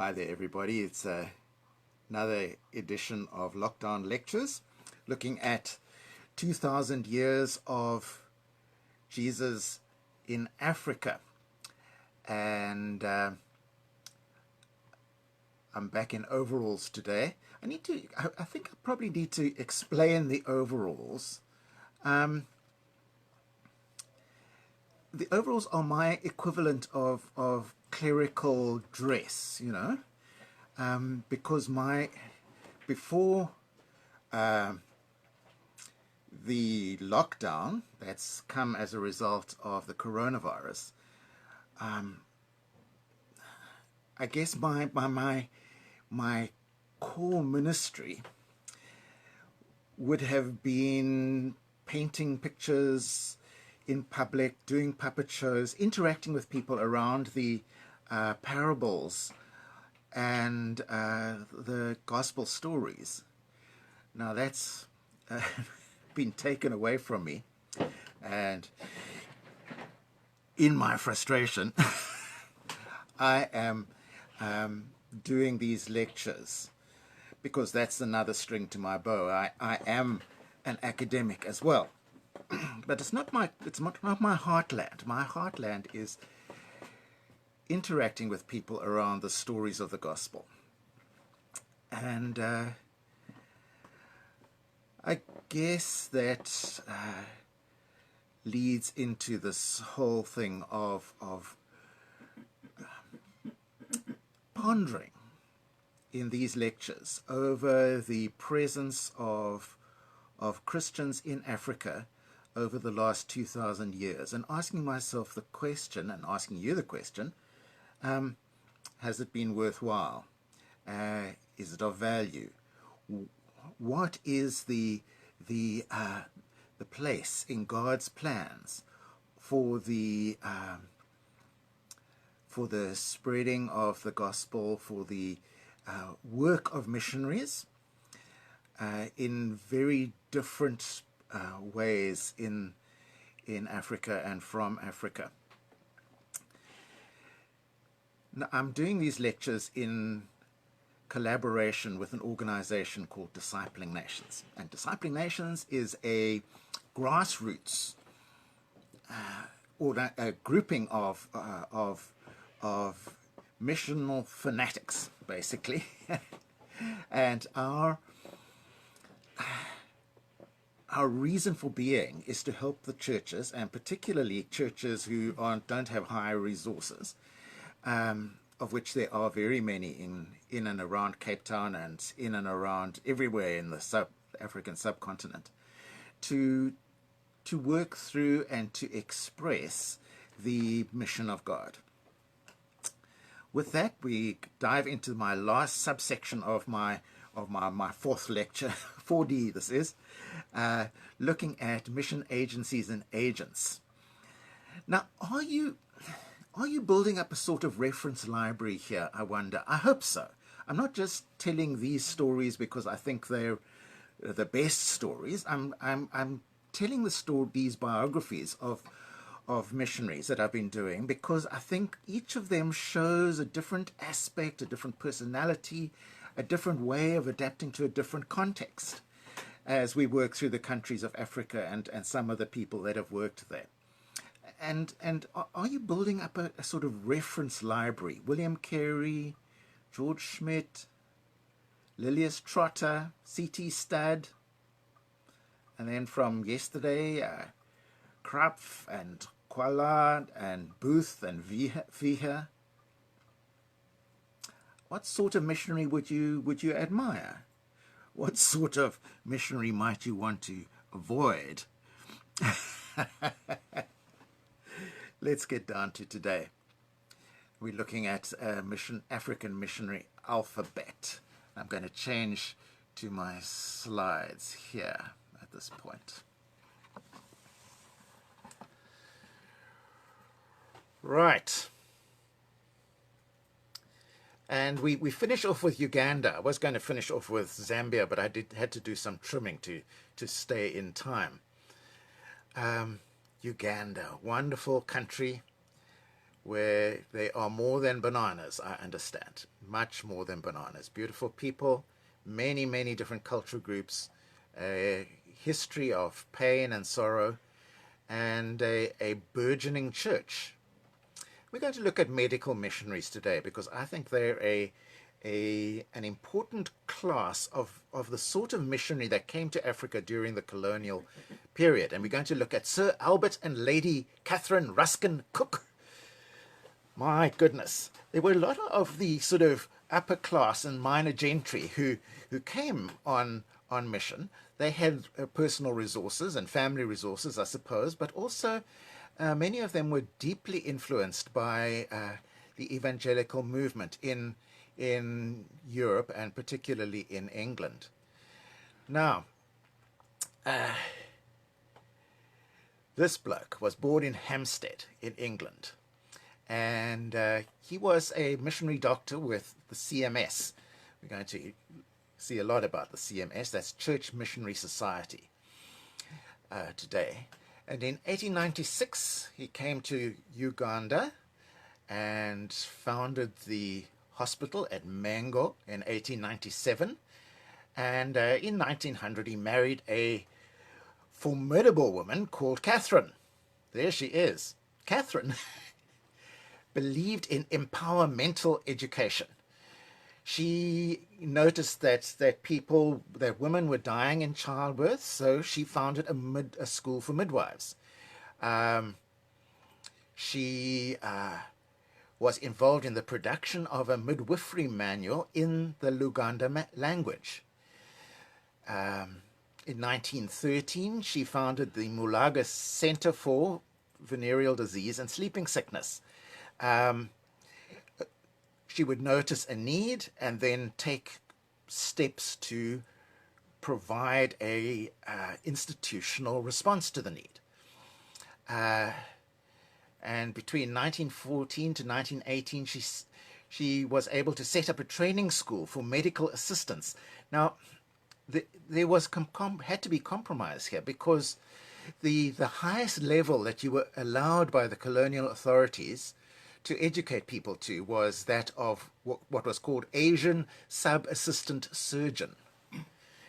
Hi there, everybody. It's another edition of Lockdown Lectures, looking at 2,000 years of Jesus in Africa. And I'm back in overalls today. I think I probably need to explain the overalls. The overalls are my equivalent of clerical dress, because before the lockdown that's come as a result of the coronavirus, I guess my core ministry would have been painting pictures in public, doing puppet shows, interacting with people around the parables and the gospel stories. Now that's been taken away from me, and in my frustration, I am doing these lectures because that's another string to my bow. I am an academic as well. But it's not my heartland. My heartland is interacting with people around the stories of the gospel. And I guess that leads into this whole thing of pondering in these lectures over the presence of Christians in Africa over the last 2,000 years, and asking myself the question, and asking you the question, has it been worthwhile? Is it of value? What is the place in God's plans for the spreading of the gospel, for the work of missionaries in very different ways in Africa and from Africa. Now, I'm doing these lectures in collaboration with an organization called Discipling Nations. And Discipling Nations is a grassroots or a grouping of missional fanatics, basically. And our reason for being is to help the churches, and particularly churches who don't have high resources, of which there are very many in and around Cape Town and in and around everywhere in the African subcontinent, to work through and to express the mission of God. With that, we dive into my last subsection of my fourth lecture, 4D this is, looking at mission agencies and agents. Now, are you building up a sort of reference library here, I wonder? I hope so. I'm not just telling these stories because I think they're the best stories. I'm telling these biographies of missionaries that I've been doing because I think each of them shows a different aspect, a different personality, a different way of adapting to a different context as we work through the countries of Africa and some of the people that have worked there. And are you building up a sort of reference library? William Carey, George Schmidt, Lilias Trotter, C.T. Studd, and then from yesterday, Krapf and Quallard and Booth and Viha. What sort of missionary would you admire? What sort of missionary might you want to avoid? Let's get down to today. We're looking at African missionary alphabet. I'm going to change to my slides here at this point. Right. And we finish off with Uganda. I was going to finish off with Zambia, but I had to do some trimming to stay in time. Uganda, wonderful country, where they are more than bananas, I understand. Much more than bananas. Beautiful people, many, many different cultural groups, a history of pain and sorrow, and a burgeoning church. We're going to look at medical missionaries today because I think they're an important class of the sort of missionary that came to Africa during the colonial period. And we're going to look at Sir Albert and Lady Catherine Ruskin Cook. My goodness, there were a lot of the sort of upper class and minor gentry who came on mission. They had personal resources and family resources, I suppose, but also many of them were deeply influenced by the evangelical movement in Europe and particularly in England. Now, this bloke was born in Hampstead in England, and he was a missionary doctor with the CMS. We're going to see a lot about the CMS, that's Church Missionary Society today. And in 1896, he came to Uganda and founded the hospital at Mengo in 1897. And in 1900, he married a formidable woman called Catherine. There she is. Catherine believed in empowermental education. She noticed that women were dying in childbirth, so she founded a school for midwives. She was involved in the production of a midwifery manual in the Luganda language. In 1913, she founded the Mulaga Center for Venereal Disease and Sleeping Sickness. She would notice a need and then take steps to provide a institutional response to the need. And between 1914 to 1918, she was able to set up a training school for medical assistants. Now, there was had to be compromise here because the highest level that you were allowed by the colonial authorities to educate people to was that of what was called Asian sub-assistant surgeon.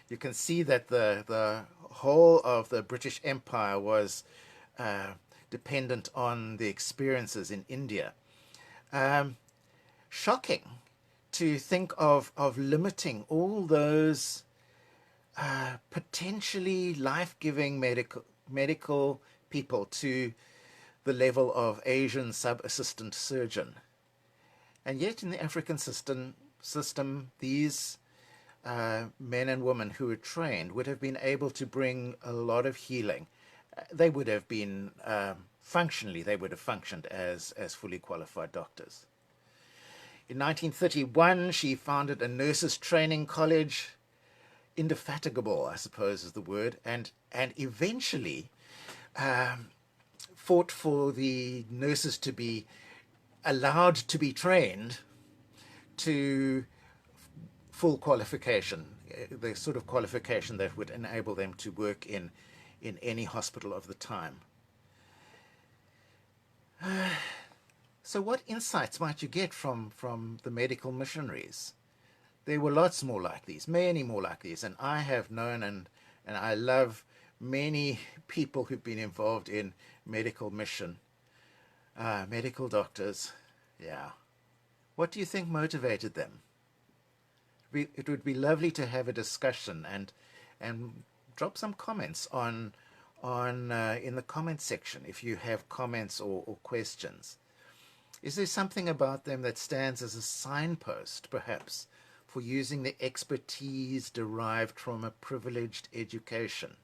You can see that the whole of the British Empire was dependent on the experiences in India. Shocking to think of limiting all those potentially life-giving medical people to the level of Asian sub-assistant surgeon. And yet in the African system these men and women who were trained would have been able to bring a lot of healing. They would have been, functionally, they would have functioned as fully qualified doctors. In 1931, she founded a nurses' training college. Indefatigable, I suppose, is the word, and eventually fought for the nurses to be allowed to be trained to full qualification, the sort of qualification that would enable them to work in any hospital of the time. So what insights might you get from the medical missionaries? There were lots more like these, many more like these, and I have known and I love many people who've been involved in medical mission, medical doctors. Yeah. What do you think motivated them? It would be lovely to have a discussion and drop some comments on in the comment section if you have comments or questions. Is there something about them that stands as a signpost, perhaps, for using the expertise derived from a privileged education?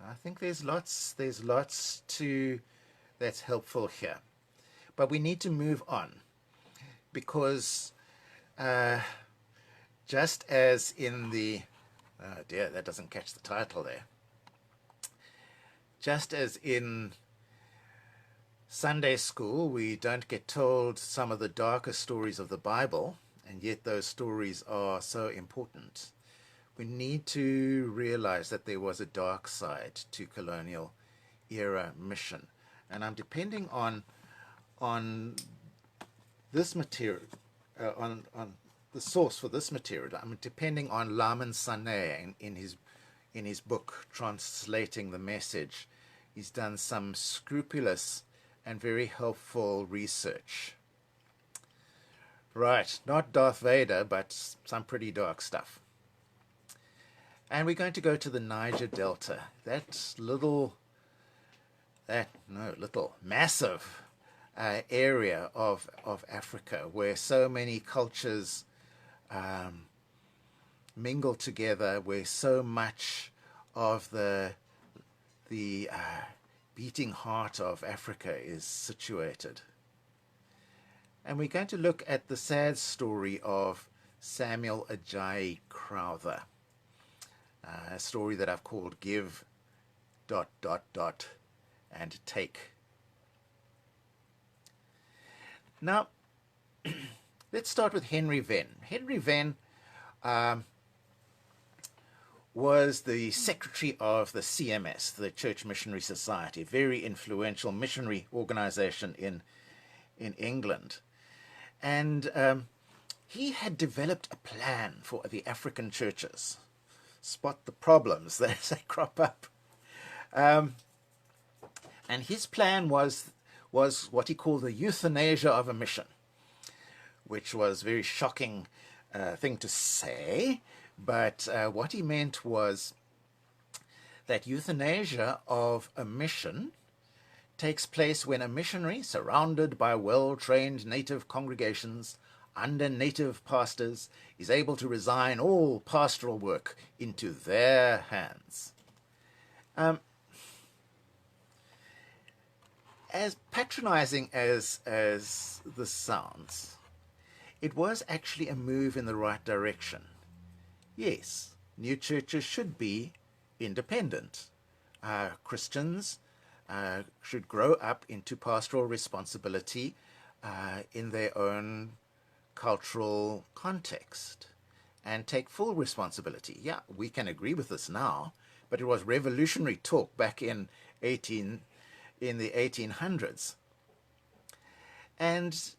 I think there's lots to that's helpful here. But we need to move on because just as in the, oh dear, that doesn't catch the title there. Just as in Sunday school, we don't get told some of the darker stories of the Bible, and yet those stories are so important. We need to realize that there was a dark side to colonial era mission. And I'm depending on on this material, on the source for this material, depending on Laman Saneh in his book Translating the Message, he's done some scrupulous and very helpful research. Right, not Darth Vader, but some pretty dark stuff. And we're going to go to the Niger Delta, massive area of Africa where so many cultures mingle together, where so much of the beating heart of Africa is situated. And we're going to look at the sad story of Samuel Ajayi Crowther, a story that I've called Give ... and Take. Now, let's start with Henry Venn. Henry Venn was the secretary of the CMS, the Church Missionary Society, a very influential missionary organization in England. And he had developed a plan for the African churches. Spot the problems that they crop up. And his plan was what he called the euthanasia of a mission, which was a very shocking thing to say, but what he meant was that euthanasia of a mission takes place when a missionary, surrounded by well-trained native congregations, under native pastors, is able to resign all pastoral work into their hands. As patronizing as this sounds, it was actually a move in the right direction. Yes, new churches should be independent. Christians should grow up into pastoral responsibility in their own cultural context and take full responsibility. Yeah, we can agree with this now, but it was revolutionary talk back in the 1800s. And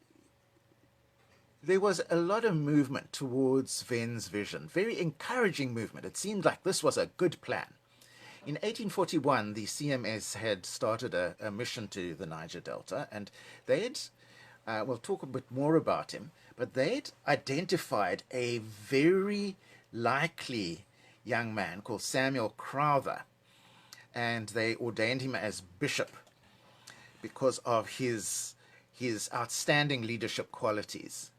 there was a lot of movement towards Venn's vision, very encouraging movement. It seemed like this was a good plan. In 1841, the CMS had started a mission to the Niger Delta, and they had, we'll talk a bit more about him, but they'd identified a very likely young man called Samuel Crowther, and they ordained him as bishop because of his outstanding leadership qualities.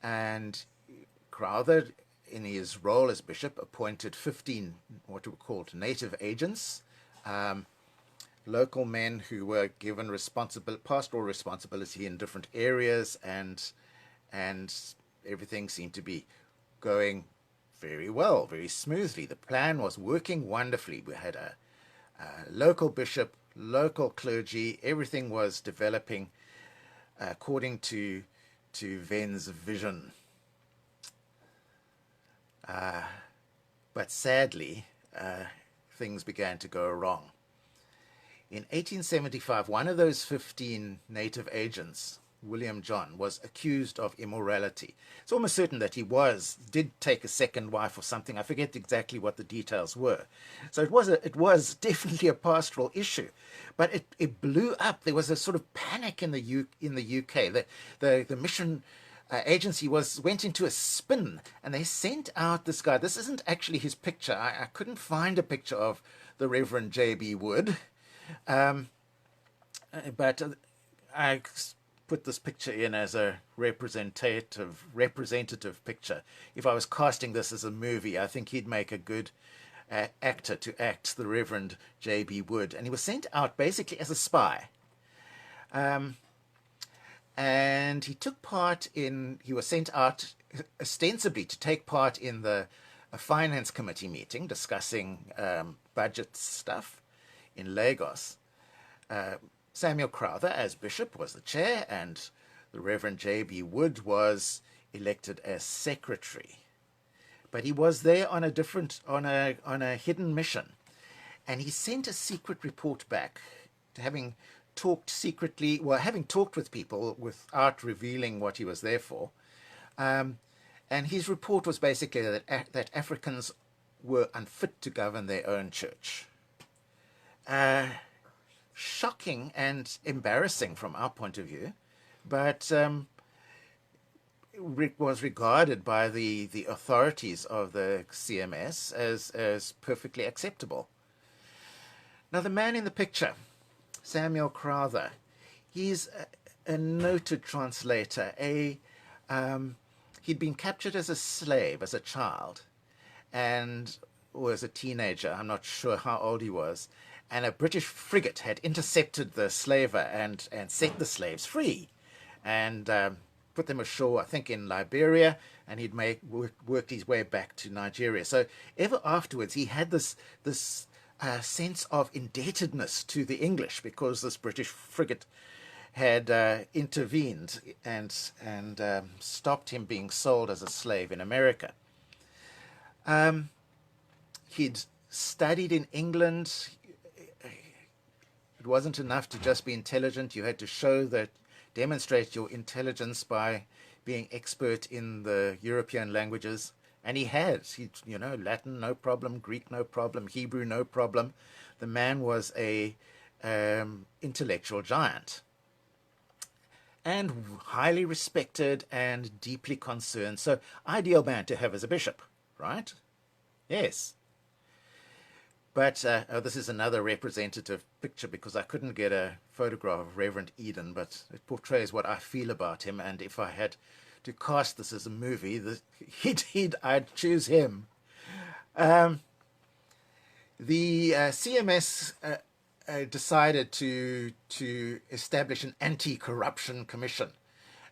And Crowther, in his role as bishop, appointed 15 what were called native agents, local men who were given pastoral responsibility in different areas, and everything seemed to be going very well, very smoothly. The plan was working wonderfully. We had a local bishop, local clergy, everything was developing according to Venn's vision. But sadly, things began to go wrong. In 1875, one of those 15 native agents, William John, was accused of immorality. It's almost certain that he did take a second wife or something. I forget exactly what the details were. So it was definitely a pastoral issue, but it blew up. There was a sort of panic in the UK. The mission agency went into a spin, and they sent out this guy. This isn't actually his picture. I couldn't find a picture of the Reverend J.B. Wood, but I put this picture in as a representative picture. If I was casting this as a movie, I think he'd make a good actor to act the Reverend J.B. Wood. And he was sent out basically as a spy. And he was sent out ostensibly to take part in a finance committee meeting discussing budget stuff in Lagos. Samuel Crowther, as bishop, was the chair, and the Reverend J.B. Wood was elected as secretary. But he was there on a hidden mission, and he sent a secret report back, having talked secretly, well, having talked with people without revealing what he was there for. Um, and his report was basically that Africans were unfit to govern their own church. Uh, Shocking and embarrassing from our point of view, but was regarded by the authorities of the CMS as perfectly acceptable. Now, the man in the picture, Samuel Crowther, he's a noted translator. He'd been captured as a slave as a child, and was a teenager. I'm not sure how old he was. And a British frigate had intercepted the slaver and set the slaves free, and put them ashore, I think, in Liberia, and he'd worked his way back to Nigeria. So ever afterwards, he had this sense of indebtedness to the English because this British frigate had intervened and stopped him being sold as a slave in America. He'd studied in England. It wasn't enough to just be intelligent. You had to demonstrate your intelligence by being expert in the European languages. And he had, Latin, no problem, Greek, no problem, Hebrew, no problem. The man was a intellectual giant, and highly respected and deeply concerned. So ideal man to have as a bishop, right? Yes. But this is another representative picture because I couldn't get a photograph of Reverend Eden, but it portrays what I feel about him. And if I had to cast this as a movie, I'd choose him. The CMS decided to establish an anti-corruption commission,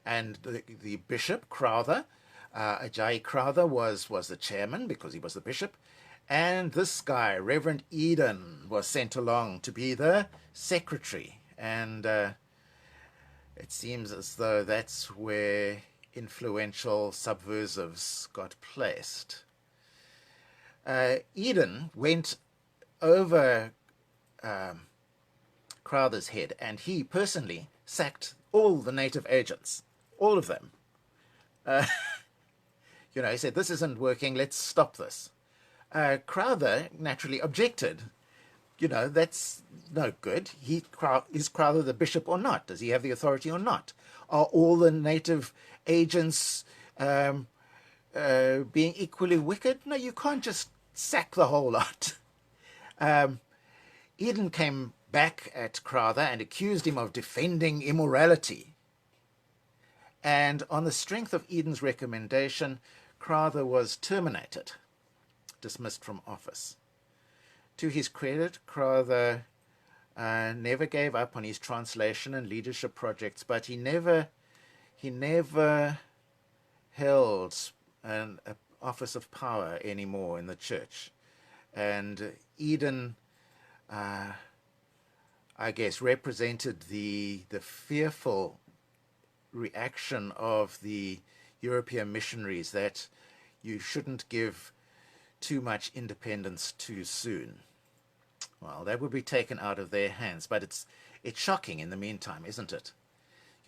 and the bishop Crowther, Ajayi Crowther, was the chairman because he was the bishop. And this guy, Reverend Eden, was sent along to be the secretary. And it seems as though that's where influential subversives got placed. Eden went over Crowther's head, and he personally sacked all the native agents, all of them. He said, this isn't working, let's stop this. Crowther naturally objected. That's no good. Is Crowther the bishop or not? Does he have the authority or not? Are all the native agents being equally wicked? No, you can't just sack the whole lot. Eden came back at Crowther and accused him of defending immorality. And on the strength of Eden's recommendation, Crowther was terminated, dismissed from office. To his credit, Crowther never gave up on his translation and leadership projects, but he never held an office of power anymore in the church. And Eden, I guess, represented the fearful reaction of the European missionaries that you shouldn't give too much independence too soon. Well, that would be taken out of their hands, but it's shocking in the meantime, isn't it?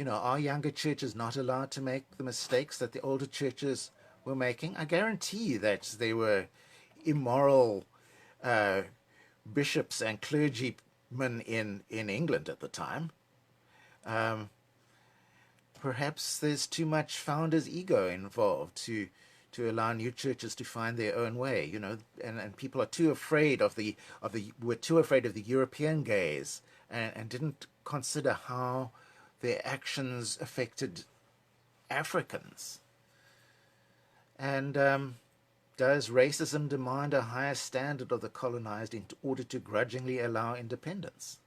Are younger churches not allowed to make the mistakes that the older churches were making? I guarantee that there were immoral bishops and clergymen in England at the time. Perhaps there's too much founder's ego involved to allow new churches to find their own way, and people are too afraid were too afraid of the European gaze and didn't consider how their actions affected Africans. And does racism demand a higher standard of the colonized in order to grudgingly allow independence?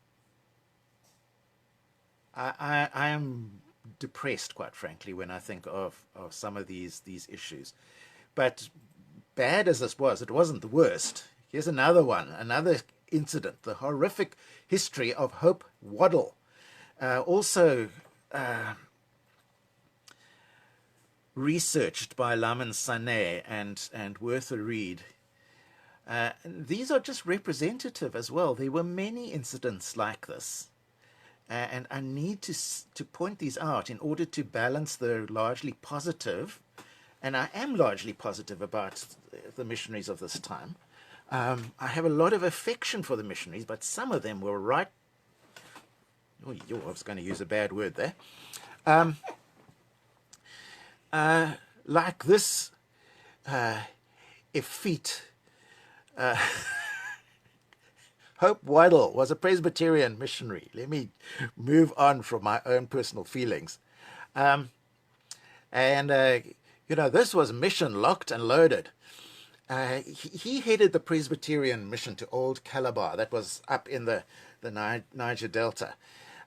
I am depressed, quite frankly, when I think of some of these issues. But bad as this was, it wasn't the worst. Here's another one, another incident, the horrific history of Hope Waddle. Also researched by Laman Sané and worth a read. These are just representative as well. There were many incidents like this. And I need to point these out in order to balance the largely positive, and I am largely positive about the missionaries of this time. I have a lot of affection for the missionaries, but some of them were right. Oh, I was going to use a bad word there. Like this effete. Hope Waddell was a Presbyterian missionary. Let me move on from my own personal feelings. This was mission locked and loaded. He headed the Presbyterian mission to Old Calabar, that was up in the Niger Delta.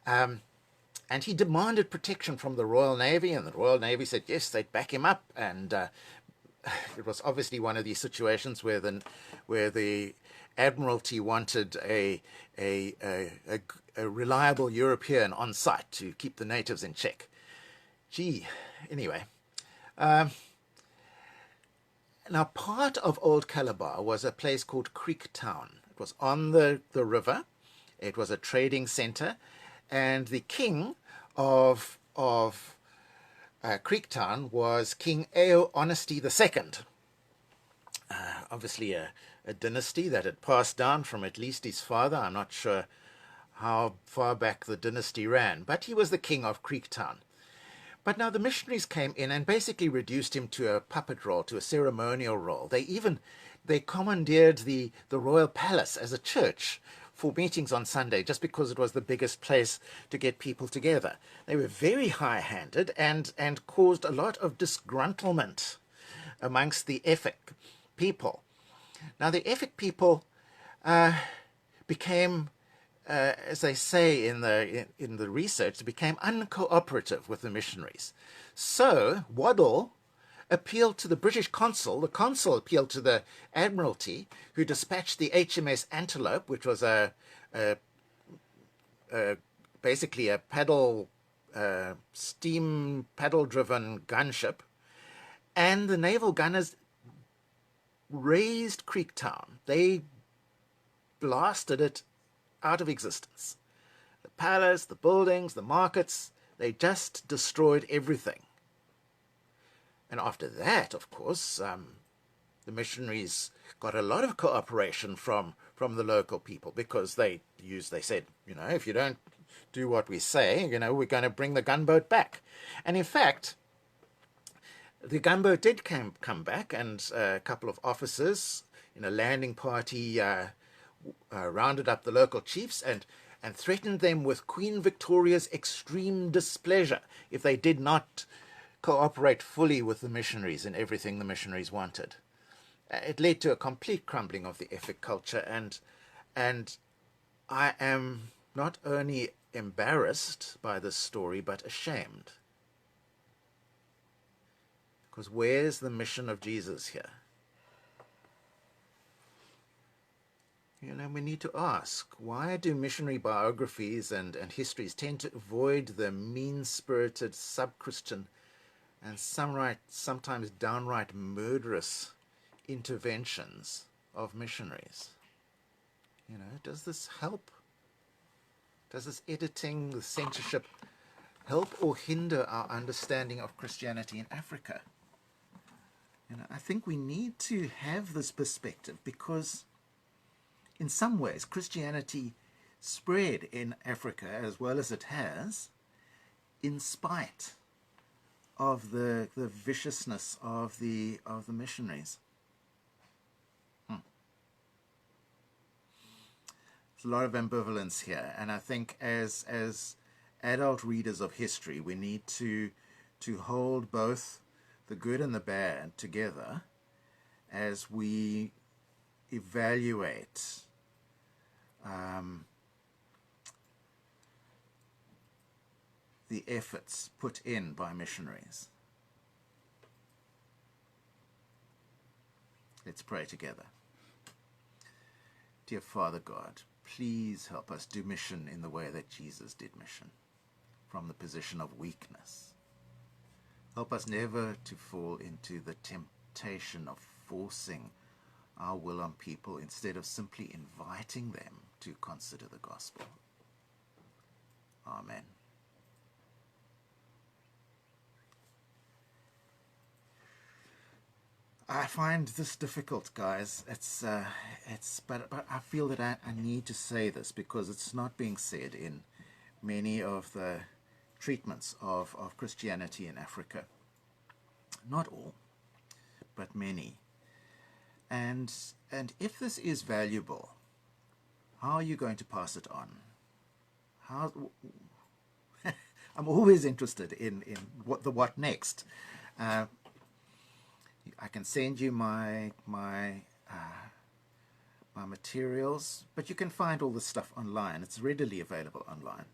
And he demanded protection from the Royal Navy, and the Royal Navy said yes, they'd back him up. And it was obviously one of these situations where the Admiralty wanted a reliable European on site to keep the natives in check. Anyway. Now, part of Old Calabar was a place called Creek Town. It was on the river. It was a trading center. And the king of Creek Town was King Eo Honesty II. Obviously a dynasty that had passed down from at least his father. I'm not sure how far back the dynasty ran, but he was the king of Creek Town. But now the missionaries came in and basically reduced him to a puppet role, to a ceremonial role. They commandeered the royal palace as a church for meetings on Sunday, just because it was the biggest place to get people together. They were very high-handed and caused a lot of disgruntlement amongst the Efik people. Now the Efik people became, as they say in the research, became uncooperative with the missionaries. So Waddell appealed to the British consul. The consul appealed to the Admiralty, who dispatched the HMS Antelope, which was basically a steam paddle-driven gunship. And the naval gunners razed Creek Town. They blasted it out of existence. The palace, the buildings, the markets, they just destroyed everything. And after that, of course, the missionaries got a lot of cooperation from the local people, because they said, if you don't do what we say, we're going to bring the gunboat back. And in fact, the gunboat did come back, and a couple of officers in a landing party rounded up the local chiefs and threatened them with Queen Victoria's extreme displeasure if they did not cooperate fully with the missionaries in everything the missionaries wanted. It led to a complete crumbling of the Efik culture, and I am not only embarrassed by this story, but ashamed. Because where's the mission of Jesus here? We need to ask, why do missionary biographies and histories tend to avoid the mean-spirited, sub-Christian, and sometimes downright murderous interventions of missionaries? Does this help? Does this editing, the censorship, help or hinder our understanding of Christianity in Africa? I think we need to have this perspective, because in some ways Christianity spread in Africa as well as it has, in spite of the viciousness of the missionaries. There's a lot of ambivalence here, and I think as adult readers of history, we need to hold both the good and the bad together as we evaluate the efforts put in by missionaries. Let's pray together. Dear Father God, please help us do mission in the way that Jesus did mission, from the position of weakness. Help us never to fall into the temptation of forcing our will on people instead of simply inviting them to consider the gospel. Amen. Amen. I find this difficult, guys. But I feel that I need to say this because it's not being said in many of the treatments of Christianity in Africa. Not all, but many. And if this is valuable, how are you going to pass it on? How? I'm always interested in what next. I can send you my materials, but you can find all this stuff online. It's readily available online.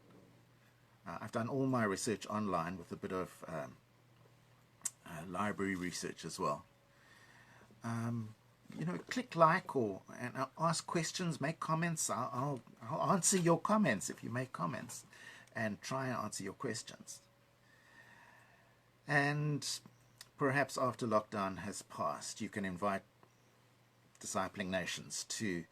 I've done all my research online with a bit of library research as well. Click like and ask questions, make comments. I'll answer your comments if you make comments, and try and answer your questions. And perhaps after lockdown has passed, you can invite Discipling Nations to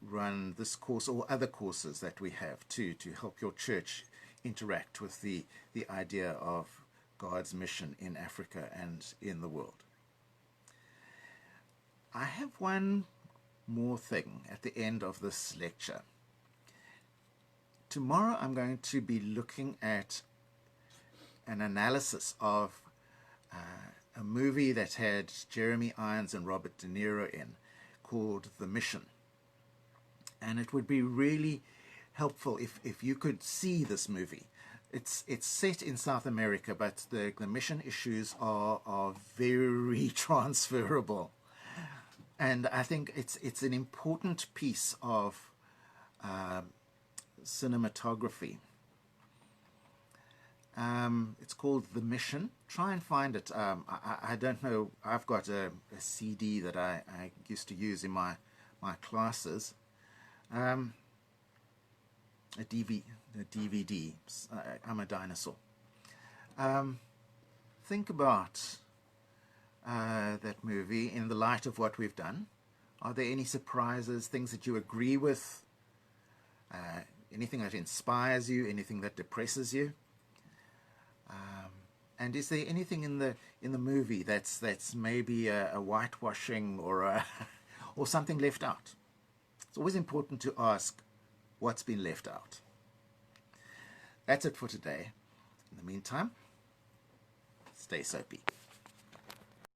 run this course or other courses that we have to help your church interact with the idea of God's mission in Africa and in the world. I have one more thing at the end of this lecture. Tomorrow I'm going to be looking at an analysis of a movie that had Jeremy Irons and Robert De Niro in, called The Mission. And it would be really helpful if you could see this movie. It's set in South America, but the mission issues are very transferable. And I think it's an important piece of cinematography. It's called The Mission. Try and find it. I don't know. I've got a CD that I used to use in my classes. A DVD. I'm a dinosaur. Think about that movie in the light of what we've done. Are there any surprises, things that you agree with, anything that inspires you, anything that depresses you? And is there anything in the movie that's maybe a whitewashing or or something left out? It's always important to ask what's been left out. That's it for today. In the meantime, stay soapy.